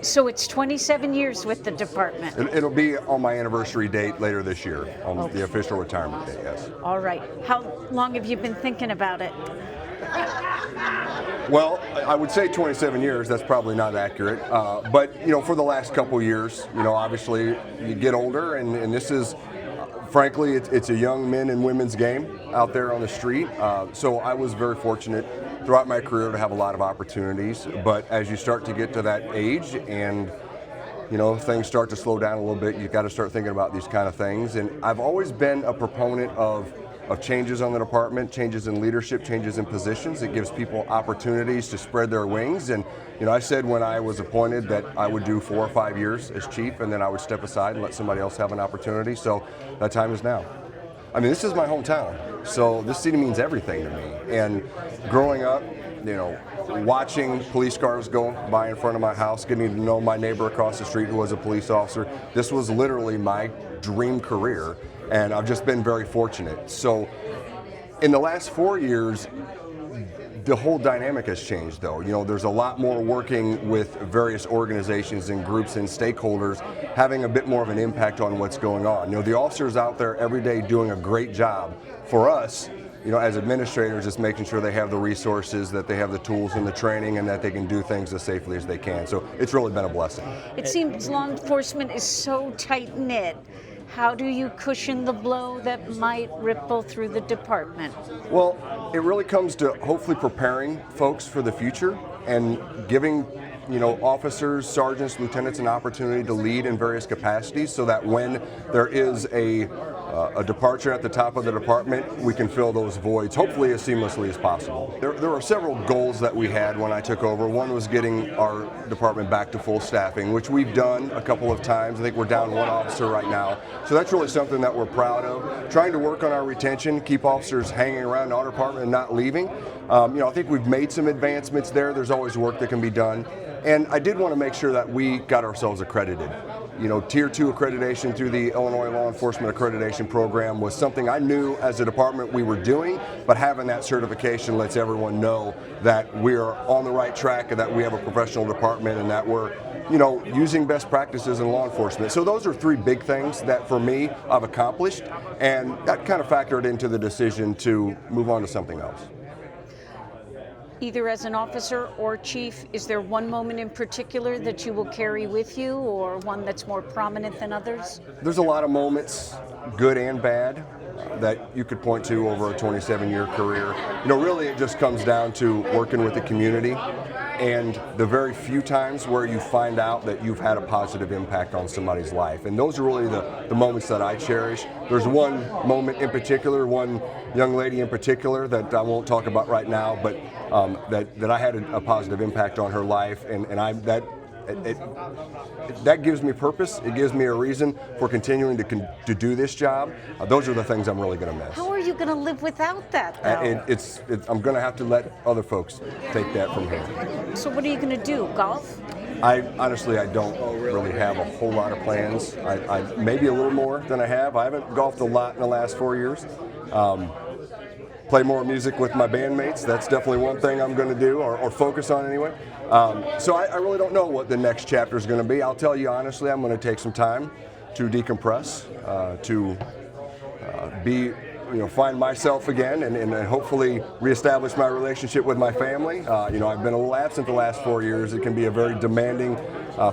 So it's 27 years with the department. It'll be on my anniversary date later this year, on Okay. the official retirement date, yes. All right. How long have you been thinking about it? Well, I would say 27 years. That's probably not accurate. But, for the last couple years, obviously you get older, and this is, frankly, it's a young men and women's game out there on the street. So I was very fortunate throughout my career to have a lot of opportunities. But as you start to get to that age and things start to slow down a little bit, you got to start thinking about these kind of things. And I've always been a proponent of changes on the department, changes in leadership, changes in positions. It gives people opportunities to spread their wings. And I said when I was appointed that I would do 4 or 5 years as chief, and then I would step aside and let somebody else have an opportunity. So that time is now. I mean, this is my hometown, so this city means everything to me. And growing up, watching police cars go by in front of my house, getting to know my neighbor across the street who was a police officer, this was literally my dream career, and I've just been very fortunate. So in the last 4 years, the whole dynamic has changed, though. There's a lot more working with various organizations and groups and stakeholders, having a bit more of an impact on what's going on. The officers out there every day doing a great job. For us, as administrators, just making sure they have the resources, that they have the tools and the training, and that they can do things as safely as they can. So it's really been a blessing. It seems law enforcement is so tight-knit. How do you cushion the blow that might ripple through the department? Well, it really comes to hopefully preparing folks for the future and giving officers, sergeants, lieutenants an opportunity to lead in various capacities so that when there is a departure at the top of the department, we can fill those voids hopefully as seamlessly as possible. There were several goals that we had when I took over. One was getting our department back to full staffing, which we've done a couple of times. I think we're down 1 officer right now. So that's really something that we're proud of. Trying to work on our retention, keep officers hanging around our department and not leaving. I think we've made some advancements there. There's always work that can be done. And I did want to make sure that we got ourselves accredited. Tier 2 accreditation through the Illinois Law Enforcement Accreditation Program was something I knew as a department we were doing, but having that certification lets everyone know that we are on the right track and that we have a professional department and that we're, using best practices in law enforcement. So those are 3 big things that for me I've accomplished, and that kind of factored into the decision to move on to something else. Either as an officer or chief, is there one moment in particular that you will carry with you, or one that's more prominent than others? There's a lot of moments, good and bad, that you could point to over a 27-year career. Really it just comes down to working with the community and the very few times where you find out that you've had a positive impact on somebody's life. And those are really the moments that I cherish. There's one moment in particular, one young lady in particular that I won't talk about right now, but that I had a positive impact on her life, and that gives me purpose. It gives me a reason for continuing to do this job. Those are the things I'm really going to miss. How are you going to live without that, though? I'm going to have to let other folks take that from here. So what are you going to do, golf? I don't really have a whole lot of plans. I maybe a little more than I have. I haven't golfed a lot in the last 4 years. Play more music with my bandmates. That's definitely one thing I'm going to do, or focus on anyway. So I really don't know what the next chapter is going to be. I'll tell you honestly, I'm going to take some time to decompress, to find myself again, and hopefully reestablish my relationship with my family. I've been a little absent the last 4 years. It can be a very demanding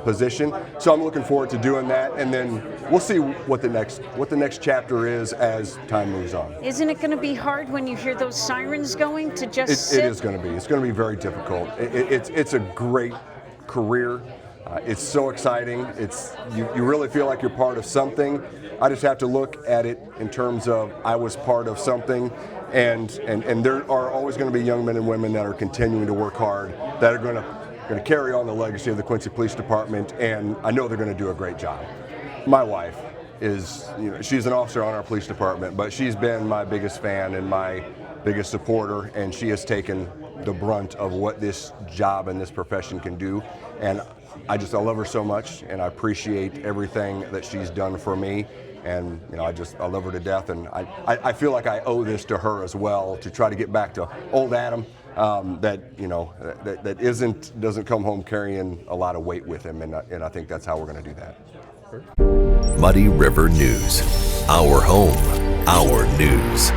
position, so I'm looking forward to doing that, and then we'll see what the next chapter is as time moves on. Isn't it going to be hard when you hear those sirens going to just sit? It is going to be. It's going to be very difficult. It's a great career. It's so exciting. You really feel like you're part of something. I just have to look at it in terms of I was part of something, and there are always going to be young men and women that are continuing to work hard, that are going to carry on the legacy of the Quincy Police Department, and I know they're going to do a great job. My wife is, she's an officer on our police department, but she's been my biggest fan and my biggest supporter, and she has taken the brunt of what this job and this profession can do, and I love her so much, and I appreciate everything that she's done for me, and I love her to death, and I feel like I owe this to her as well, to try to get back to old Adam that doesn't come home carrying a lot of weight with him, and I think that's how we're going to do that. Muddy River News. Our home, our news.